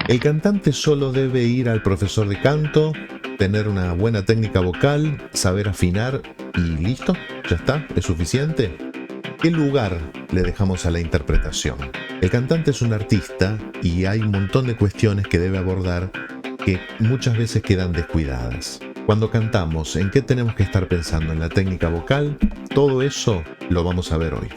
El cantante solo debe ir al profesor de canto, tener una buena técnica vocal, saber afinar y listo, ya está, es suficiente. ¿Qué lugar le dejamos a la interpretación? El cantante es un artista y hay un montón de cuestiones que debe abordar que muchas veces quedan descuidadas. Cuando cantamos, ¿en qué tenemos que estar pensando? ¿En la técnica vocal? Todo eso lo vamos a ver hoy.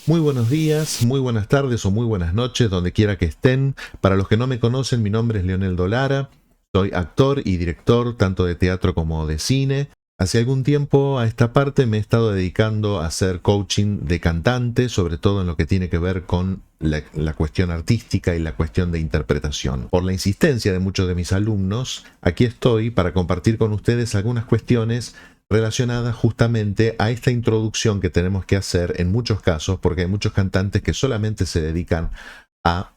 Muy buenos días, muy buenas tardes o muy buenas noches, donde quiera que estén. Para los que no me conocen, mi nombre es Leonel Dolara. Soy actor y director tanto de teatro como de cine. Hace algún tiempo a esta parte me he estado dedicando a hacer coaching de cantantes, sobre todo en lo que tiene que ver con la cuestión artística y la cuestión de interpretación. Por la insistencia de muchos de mis alumnos, aquí estoy para compartir con ustedes algunas cuestiones relacionadas justamente a esta introducción que tenemos que hacer en muchos casos, porque hay muchos cantantes que solamente se dedican a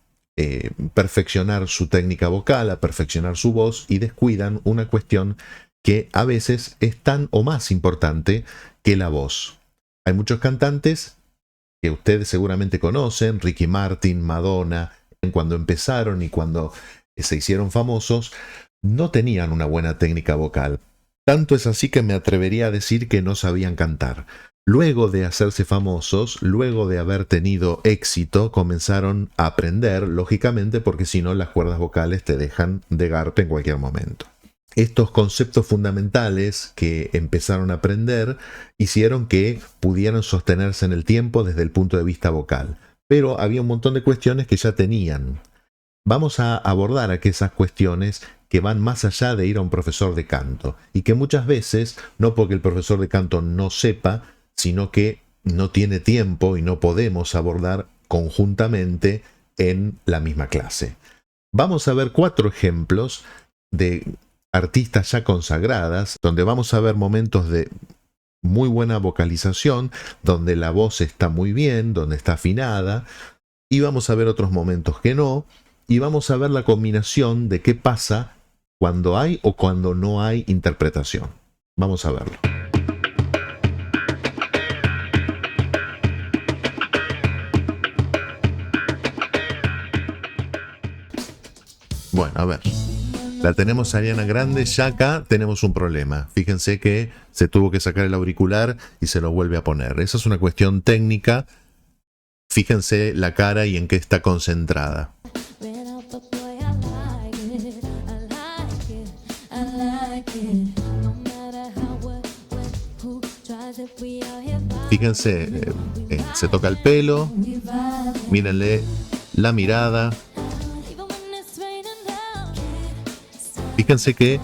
perfeccionar su técnica vocal, a perfeccionar su voz y descuidan una cuestión que a veces es tan o más importante que la voz. Hay muchos cantantes que ustedes seguramente conocen, Ricky Martin, Madonna, cuando empezaron y cuando se hicieron famosos, no tenían una buena técnica vocal. Tanto es así que me atrevería a decir que no sabían cantar. Luego de hacerse famosos, luego de haber tenido éxito, comenzaron a aprender, lógicamente, porque si no las cuerdas vocales te dejan de garpe en cualquier momento. Estos conceptos fundamentales que empezaron a aprender hicieron que pudieran sostenerse en el tiempo desde el punto de vista vocal. Pero había un montón de cuestiones que ya tenían. Vamos a abordar aquellas cuestiones que van más allá de ir a un profesor de canto y que muchas veces, no porque el profesor de canto no sepa, sino que no tiene tiempo y no podemos abordar conjuntamente en la misma clase. Vamos a ver 4 ejemplos de artistas ya consagradas, donde vamos a ver momentos de muy buena vocalización, donde la voz está muy bien, donde está afinada, y vamos a ver otros momentos que no, y vamos a ver la combinación de qué pasa cuando hay o cuando no hay interpretación. Vamos a verlo. Bueno, a ver. La tenemos a Ariana Grande, ya acá tenemos un problema. Fíjense que se tuvo que sacar el auricular y se lo vuelve a poner. Esa es una cuestión técnica. Fíjense la cara y en qué está concentrada. Fíjense, se toca el pelo, mírenle la mirada. Fíjense que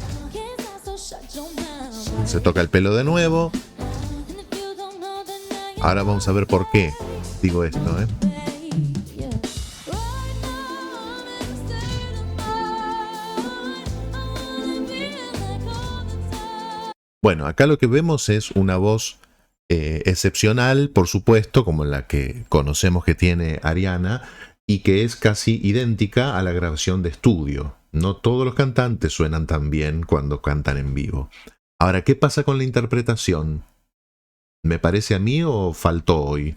se toca el pelo de nuevo. Ahora vamos a ver por qué digo esto, Bueno, acá lo que vemos es una voz excepcional, por supuesto, como la que conocemos que tiene Ariana, y que es casi idéntica a la grabación de estudio. No todos los cantantes suenan tan bien cuando cantan en vivo. Ahora, ¿qué pasa con la interpretación? ¿Me parece a mí o faltó hoy?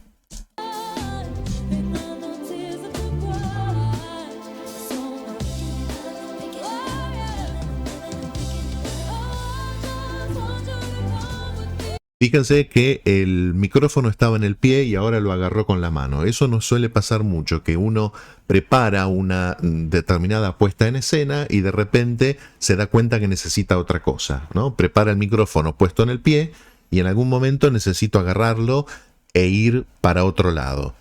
Fíjense que el micrófono estaba en el pie y ahora lo agarró con la mano. Eso nos suele pasar mucho, que uno prepara una determinada puesta en escena y de repente se da cuenta que necesita otra cosa, ¿no? Prepara el micrófono puesto en el pie y en algún momento necesito agarrarlo e ir para otro lado.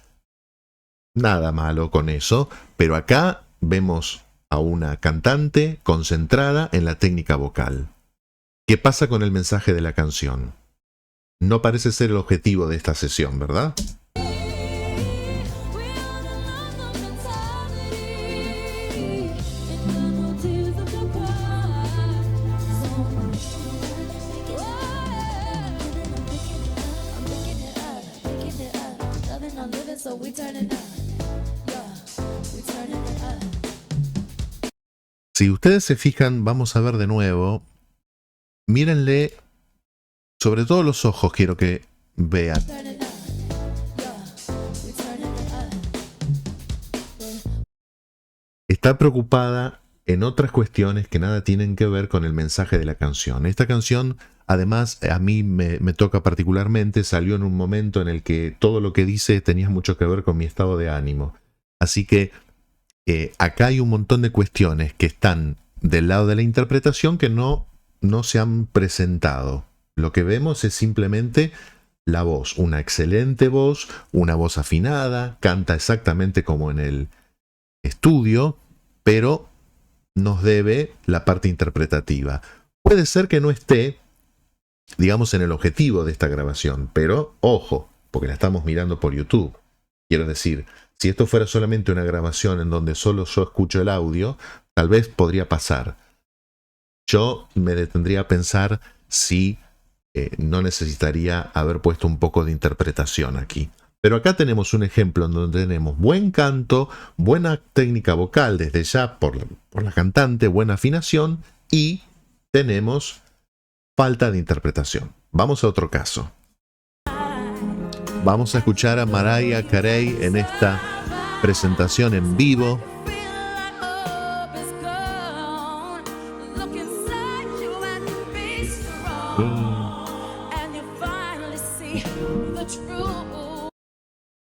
Nada malo con eso, pero acá vemos a una cantante concentrada en la técnica vocal. ¿Qué pasa con el mensaje de la canción? No parece ser el objetivo de esta sesión, ¿verdad? Si ustedes se fijan, vamos a ver de nuevo. Mírenle, sobre todo los ojos quiero que vean. Está preocupada en otras cuestiones que nada tienen que ver con el mensaje de la canción. Esta canción, además, a mí me toca particularmente, salió en un momento en el que todo lo que dice tenía mucho que ver con mi estado de ánimo. Así que acá hay un montón de cuestiones que están del lado de la interpretación que no se han presentado. Lo que vemos es simplemente la voz, una excelente voz, una voz afinada, canta exactamente como en el estudio, pero nos debe la parte interpretativa. Puede ser que no esté, digamos, en el objetivo de esta grabación, pero ojo, porque la estamos mirando por YouTube. Quiero decir, si esto fuera solamente una grabación en donde solo yo escucho el audio, tal vez podría pasar. Yo me detendría a pensar si no necesitaría haber puesto un poco de interpretación aquí. Pero acá tenemos un ejemplo en donde tenemos buen canto, buena técnica vocal desde ya por la cantante, buena afinación y tenemos falta de interpretación. Vamos a otro caso. Vamos a escuchar a Mariah Carey en esta presentación en vivo.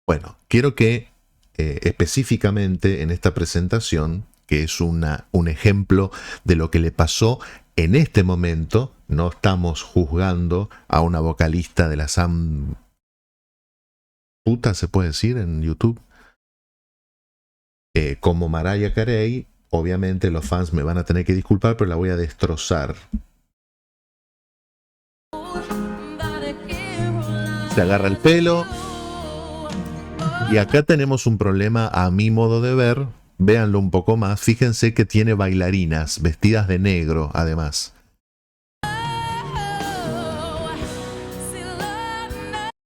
Bueno, quiero que específicamente en esta presentación, que es un ejemplo de lo que le pasó en este momento, no estamos juzgando a una vocalista de la Sam puta, se puede decir en YouTube, como Mariah Carey. Obviamente los fans me van a tener que disculpar, pero la voy a destrozar. Se agarra el pelo. Y acá tenemos un problema a mi modo de ver. Véanlo un poco más. Fíjense que tiene bailarinas vestidas de negro, además.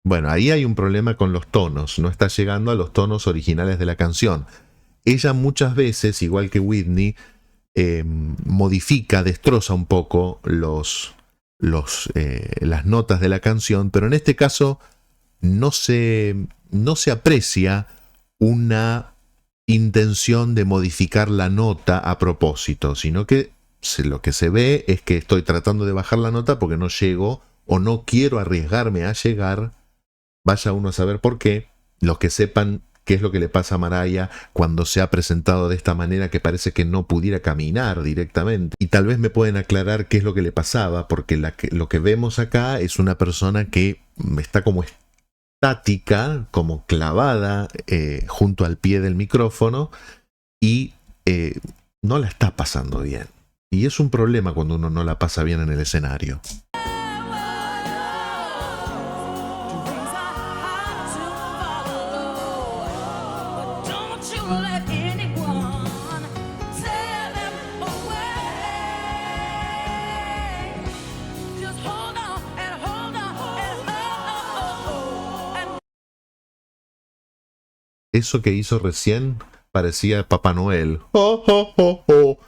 Bueno, ahí hay un problema con los tonos. No está llegando a los tonos originales de la canción. Ella muchas veces, igual que Whitney, modifica, destroza un poco las notas de la canción, pero en este caso no se aprecia una intención de modificar la nota a propósito, sino que lo que se ve es que estoy tratando de bajar la nota porque no llego o no quiero arriesgarme a llegar. Vaya uno a saber por qué. Los que sepan qué es lo que le pasa a Mariah cuando se ha presentado de esta manera, que parece que no pudiera caminar directamente. Y tal vez me pueden aclarar qué es lo que le pasaba, porque lo que vemos acá es una persona que está como estática, como clavada junto al pie del micrófono y no la está pasando bien. Y es un problema cuando uno no la pasa bien en el escenario. Eso que hizo recién parecía Papá Noel. ¡Oh, oh, oh, oh!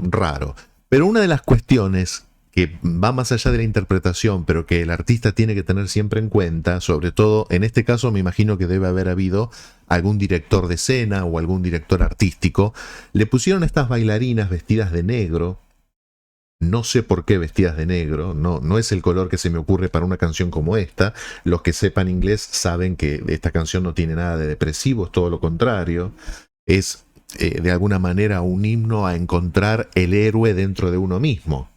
Raro. Pero una de las cuestiones que va más allá de la interpretación, pero que el artista tiene que tener siempre en cuenta, sobre todo en este caso me imagino que debe haber habido algún director de escena o algún director artístico, le pusieron estas bailarinas vestidas de negro. No sé por qué vestidas de negro, no es el color que se me ocurre para una canción como esta. Los que sepan inglés saben que esta canción no tiene nada de depresivo, es todo lo contrario. Es de alguna manera un himno a encontrar el héroe dentro de uno mismo.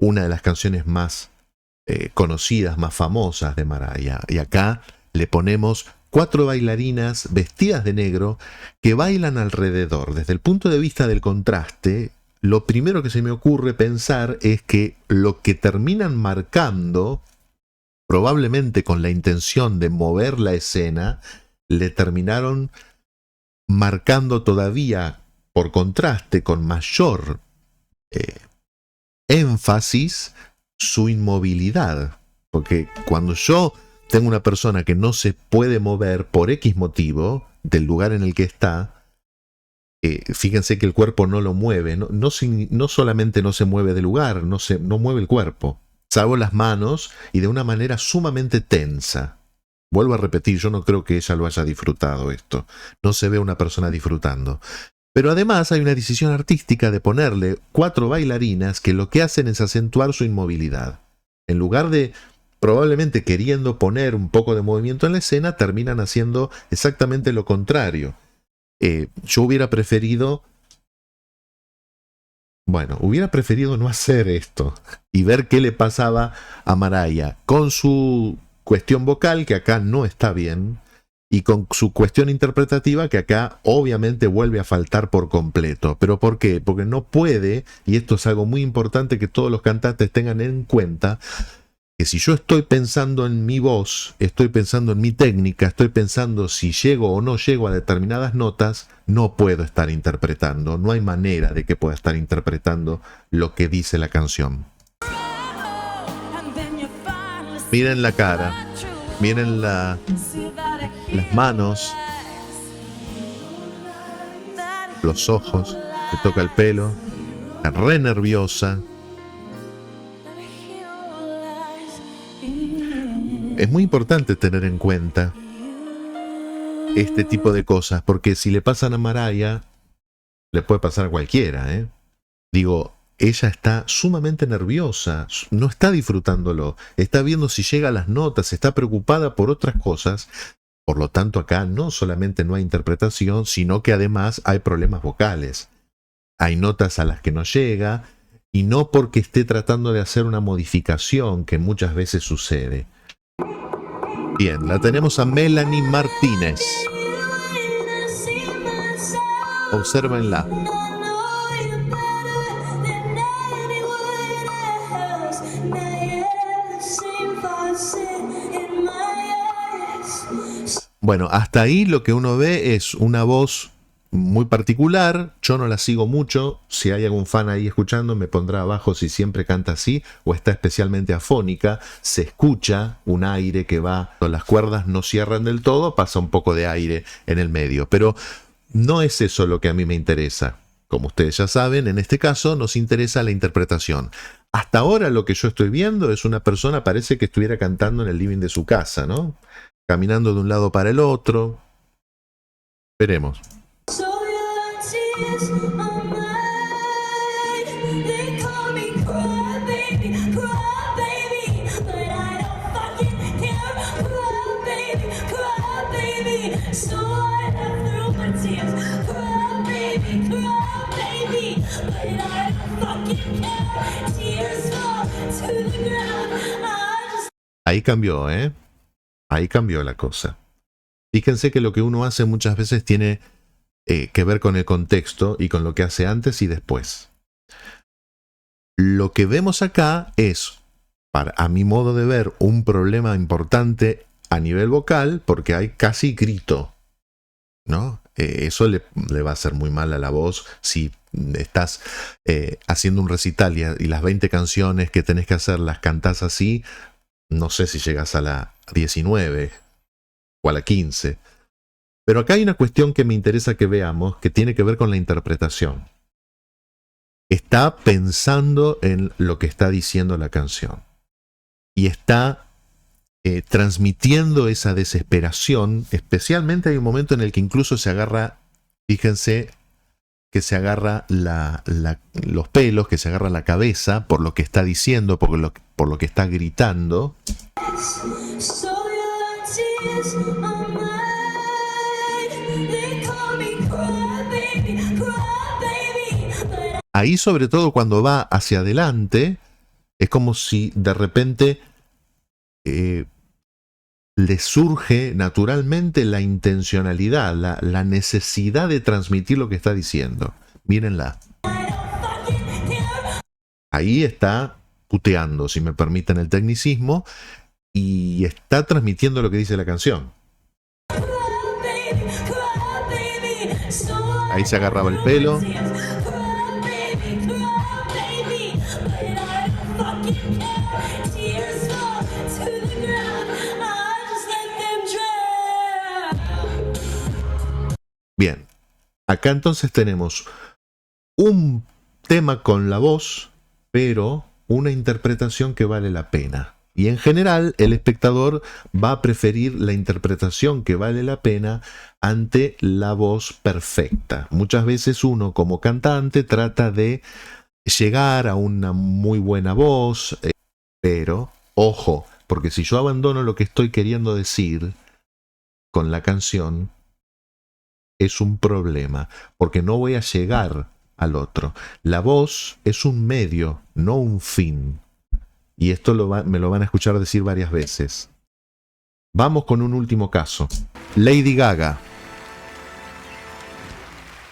Una de las canciones más conocidas, más famosas de Mariah. Y acá le ponemos 4 bailarinas vestidas de negro que bailan alrededor. Desde el punto de vista del contraste, lo primero que se me ocurre pensar es que lo que terminan marcando, probablemente con la intención de mover la escena, le terminaron marcando todavía por contraste, con mayor énfasis, su inmovilidad. Porque cuando yo tengo una persona que no se puede mover por X motivo del lugar en el que está, fíjense que el cuerpo no lo mueve, no solamente no se mueve de lugar, no mueve el cuerpo, salvo las manos y de una manera sumamente tensa. Vuelvo a repetir, yo no creo que ella lo haya disfrutado esto, no se ve una persona disfrutando. Pero además hay una decisión artística de ponerle 4 bailarinas que lo que hacen es acentuar su inmovilidad. En lugar de probablemente queriendo poner un poco de movimiento en la escena, terminan haciendo exactamente lo contrario. Yo hubiera preferido no hacer esto y ver qué le pasaba a Mariah con su cuestión vocal, que acá no está bien, y con su cuestión interpretativa, que acá obviamente vuelve a faltar por completo. ¿Pero por qué? Porque no puede, y esto es algo muy importante que todos los cantantes tengan en cuenta, que si yo estoy pensando en mi voz, estoy pensando en mi técnica, estoy pensando si llego o no llego a determinadas notas, no puedo estar interpretando, no hay manera de que pueda estar interpretando lo que dice la canción. Miren la cara, miren las manos, los ojos, se toca el pelo, está re nerviosa. Es muy importante tener en cuenta este tipo de cosas, porque si le pasan a Mariah, le puede pasar a cualquiera, ¿eh? Digo, ella está sumamente nerviosa, no está disfrutándolo, está viendo si llega a las notas, está preocupada por otras cosas. Por lo tanto, acá no solamente no hay interpretación, sino que además hay problemas vocales. Hay notas a las que no llega, y no porque esté tratando de hacer una modificación, que muchas veces sucede. Bien, la tenemos a Melanie Martínez. Obsérvenla. Bueno, hasta ahí lo que uno ve es una voz muy particular. Yo no la sigo mucho. Si hay algún fan ahí escuchando, me pondrá abajo si siempre canta así o está especialmente afónica. Se escucha un aire que va, las cuerdas no cierran del todo, pasa un poco de aire en el medio. Pero no es eso lo que a mí me interesa. Como ustedes ya saben, en este caso nos interesa la interpretación. Hasta ahora lo que yo estoy viendo es una persona, parece que estuviera cantando en el living de su casa, ¿no? Caminando de un lado para el otro. Veremos. Ahí cambió, ¿eh? Ahí cambió la cosa. Fíjense que lo que uno hace muchas veces tiene que ver con el contexto y con lo que hace antes y después. Lo que vemos acá es, a mi modo de ver, un problema importante a nivel vocal, porque hay casi grito, ¿no? Eso le va a hacer muy mal a la voz si estás haciendo un recital y las 20 canciones que tenés que hacer las cantás así. No sé si llegas a la 19 o a la 15. Pero acá hay una cuestión que me interesa que veamos, que tiene que ver con la interpretación. Está pensando en lo que está diciendo la canción. Y está transmitiendo esa desesperación. Especialmente hay un momento en el que incluso se agarra, fíjense, que se agarra los pelos, que se agarra la cabeza por lo que está diciendo, por lo que está gritando. Ahí, sobre todo cuando va hacia adelante, es como si de repente le surge naturalmente la intencionalidad, la necesidad de transmitir lo que está diciendo. Mírenla. Ahí está puteando, si me permiten el tecnicismo, y está transmitiendo lo que dice la canción. Ahí se agarraba el pelo. Bien, acá entonces tenemos un tema con la voz, pero una interpretación que vale la pena. Y en general el espectador va a preferir la interpretación que vale la pena ante la voz perfecta. Muchas veces uno como cantante trata de llegar a una muy buena voz, pero ojo, porque si yo abandono lo que estoy queriendo decir con la canción, es un problema, porque no voy a llegar al otro. La voz es un medio, no un fin. Y esto me lo van a escuchar decir varias veces. Vamos con un último caso. Lady Gaga.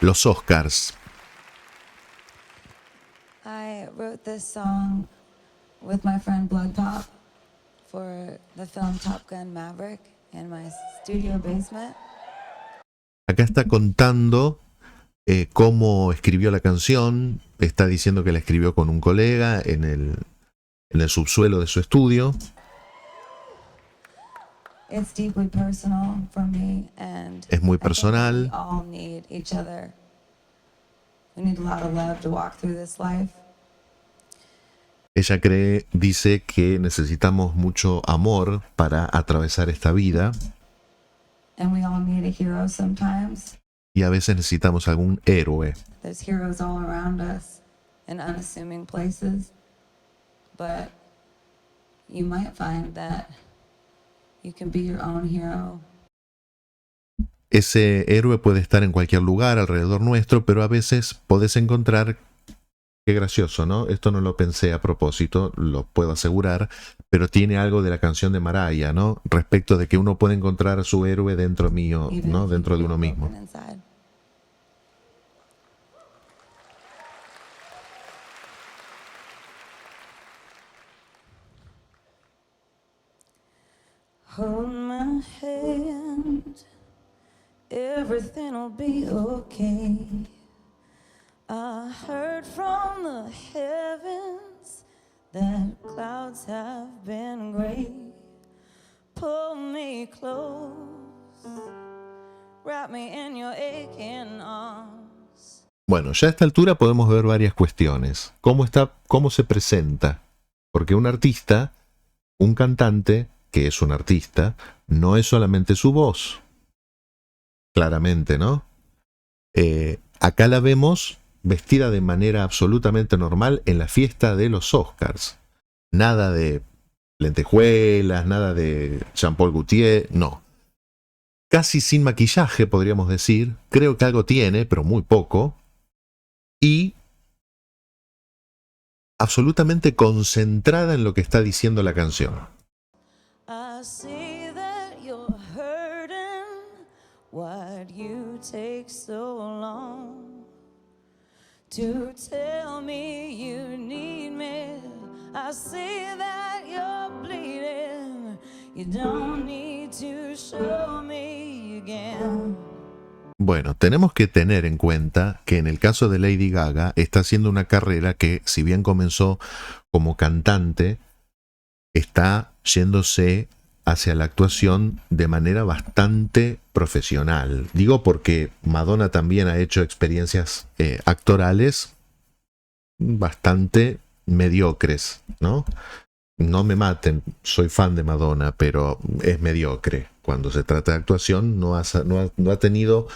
Los Oscars. I wrote this song with my friend Blood Pop for the film Top Gun Maverick in my studio basement. Acá está contando cómo escribió la canción. Está diciendo que la escribió con un colega en el subsuelo de su estudio. It's deeply personal for me, and Es muy I think that personal. we all need each other. We need a lot of love to walk through this life. Ella dice que necesitamos mucho amor para atravesar esta vida. And we all need a hero sometimes. Y a veces necesitamos algún héroe. There's heroes all around us in unassuming places. But you might find that you can be your own hero. Ese héroe puede estar en cualquier lugar alrededor nuestro, pero a veces podés encontrar, qué gracioso, ¿no? Esto no lo pensé a propósito, lo puedo asegurar, pero tiene algo de la canción de Mariah, ¿no? Respecto de que uno puede encontrar a su héroe dentro mío, ¿no? Dentro de uno mismo. Hold my hand, everything'll be okay. I heard from the heavens that clouds have been gray. Pull me close, wrap me in your aching arms. Bueno, ya a esta altura podemos ver varias cuestiones. ¿Cómo se presenta? Porque un artista, un cantante, que es un artista, no es solamente su voz. Claramente, ¿no? Acá la vemos vestida de manera absolutamente normal en la fiesta de los Oscars. Nada de lentejuelas, nada de Jean-Paul Gaultier, no. Casi sin maquillaje, podríamos decir. Creo que algo tiene, pero muy poco. Y absolutamente concentrada en lo que está diciendo la canción. I see that you're hurting. Why'd you take so long to tell me you need me? I see that you're bleeding. You don't need to show me again. Bueno, tenemos que tener en cuenta que en el caso de Lady Gaga está haciendo una carrera que, si bien comenzó como cantante, está yéndose hacia la actuación de manera bastante profesional. Digo porque Madonna también ha hecho experiencias actorales bastante mediocres, ¿no? No me maten, soy fan de Madonna, pero es mediocre. Cuando se trata de actuación no ha tenido,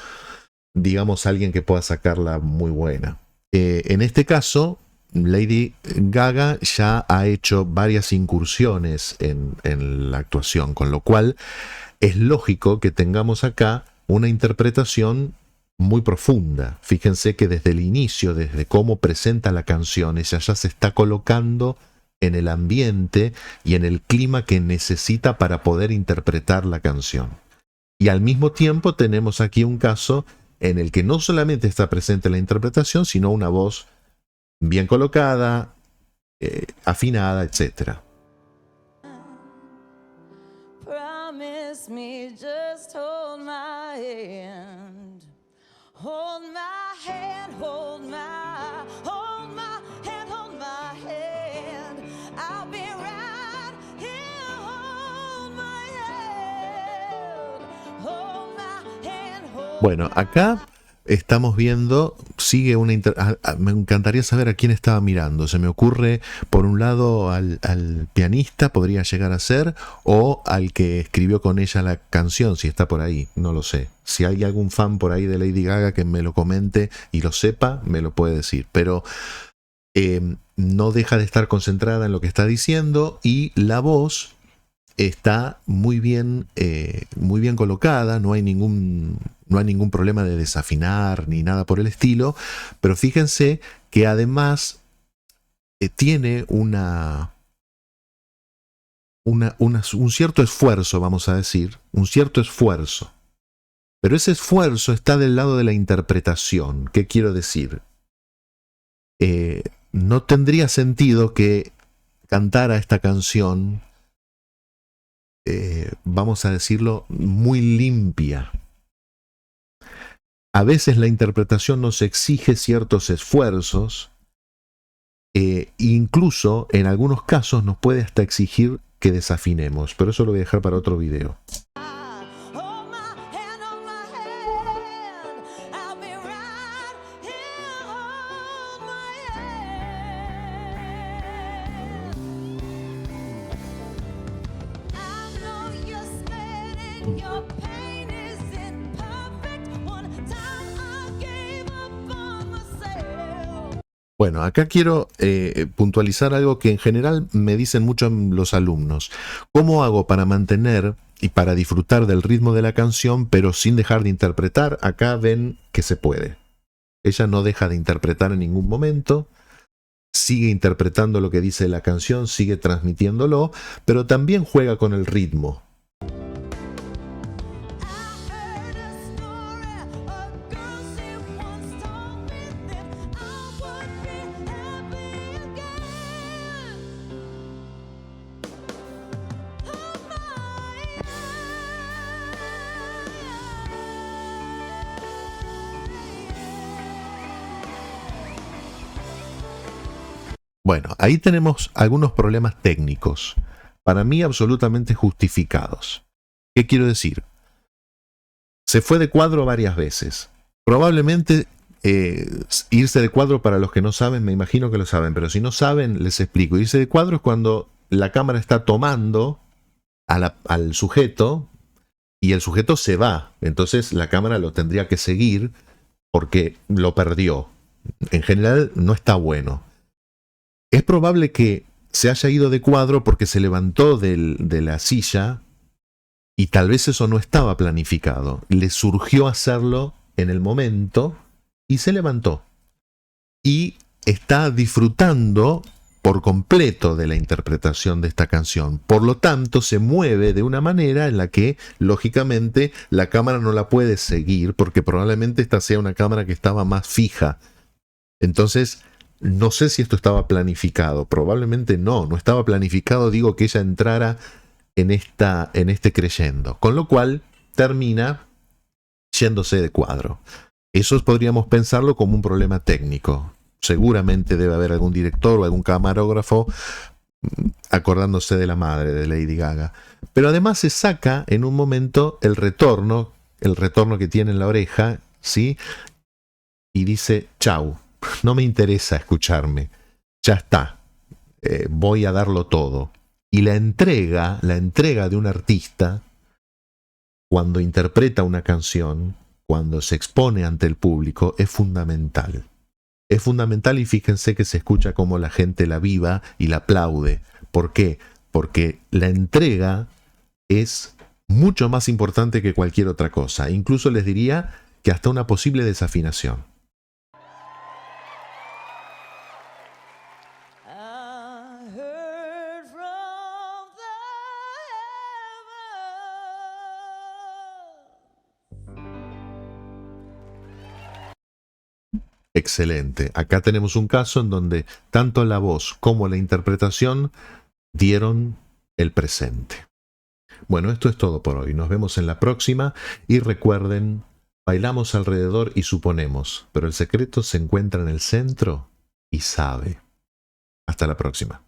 digamos, alguien que pueda sacarla muy buena. En este caso, Lady Gaga ya ha hecho varias incursiones en la actuación, con lo cual es lógico que tengamos acá una interpretación muy profunda. Fíjense que desde el inicio, desde cómo presenta la canción, ella ya se está colocando en el ambiente y en el clima que necesita para poder interpretar la canción. Y al mismo tiempo tenemos aquí un caso en el que no solamente está presente la interpretación, sino una voz bien colocada, afinada, etc. Promise me, just hold my hand. Hold my hand, hold my hand, hold my hand. I'll be right here, hold my hand. Hold my hand, hold Bueno, acá estamos viendo, sigue una... me encantaría saber a quién estaba mirando. Se me ocurre, por un lado, al pianista, podría llegar a ser, o al que escribió con ella la canción, si está por ahí, no lo sé. Si hay algún fan por ahí de Lady Gaga que me lo comente y lo sepa, me lo puede decir. Pero no deja de estar concentrada en lo que está diciendo y la voz está muy bien colocada, no hay ningún problema de desafinar ni nada por el estilo, pero fíjense que además tiene un cierto esfuerzo, vamos a decir, un cierto esfuerzo. Pero ese esfuerzo está del lado de la interpretación. ¿Qué quiero decir? No tendría sentido que cantara esta canción, vamos a decirlo, muy limpia. A veces la interpretación nos exige ciertos esfuerzos, incluso en algunos casos nos puede hasta exigir que desafinemos, pero eso lo voy a dejar para otro video. Bueno, acá quiero puntualizar algo que en general me dicen mucho los alumnos. ¿Cómo hago para mantener y para disfrutar del ritmo de la canción, pero sin dejar de interpretar? Acá ven que se puede. Ella no deja de interpretar en ningún momento, sigue interpretando lo que dice la canción, sigue transmitiéndolo, pero también juega con el ritmo. Bueno, ahí tenemos algunos problemas técnicos, para mí absolutamente justificados. ¿Qué quiero decir? Se fue de cuadro varias veces. Probablemente irse de cuadro, para los que no saben, me imagino que lo saben, pero si no saben, les explico. Irse de cuadro es cuando la cámara está tomando al sujeto y el sujeto se va. Entonces la cámara lo tendría que seguir porque lo perdió. En general no está bueno. Es probable que se haya ido de cuadro porque se levantó de la silla y tal vez eso no estaba planificado. Le surgió hacerlo en el momento y se levantó. Y está disfrutando por completo de la interpretación de esta canción. Por lo tanto, se mueve de una manera en la que, lógicamente, la cámara no la puede seguir porque probablemente esta sea una cámara que estaba más fija. Entonces, no sé si esto estaba planificado, probablemente no estaba planificado, digo, que ella entrara en este creyendo, con lo cual termina yéndose de cuadro. Eso podríamos pensarlo como un problema técnico. Seguramente debe haber algún director o algún camarógrafo acordándose de la madre de Lady Gaga. Pero además se saca en un momento el retorno que tiene en la oreja, ¿sí? Y dice, chau. No me interesa escucharme, ya está, voy a darlo todo. Y la entrega de un artista, cuando interpreta una canción, cuando se expone ante el público, es fundamental. Es fundamental y fíjense que se escucha cómo la gente la viva y la aplaude. ¿Por qué? Porque la entrega es mucho más importante que cualquier otra cosa. Incluso les diría que hasta una posible desafinación. Excelente. Acá tenemos un caso en donde tanto la voz como la interpretación dieron el presente. Bueno, esto es todo por hoy. Nos vemos en la próxima y recuerden, bailamos alrededor y suponemos, pero el secreto se encuentra en el centro y sabe. Hasta la próxima.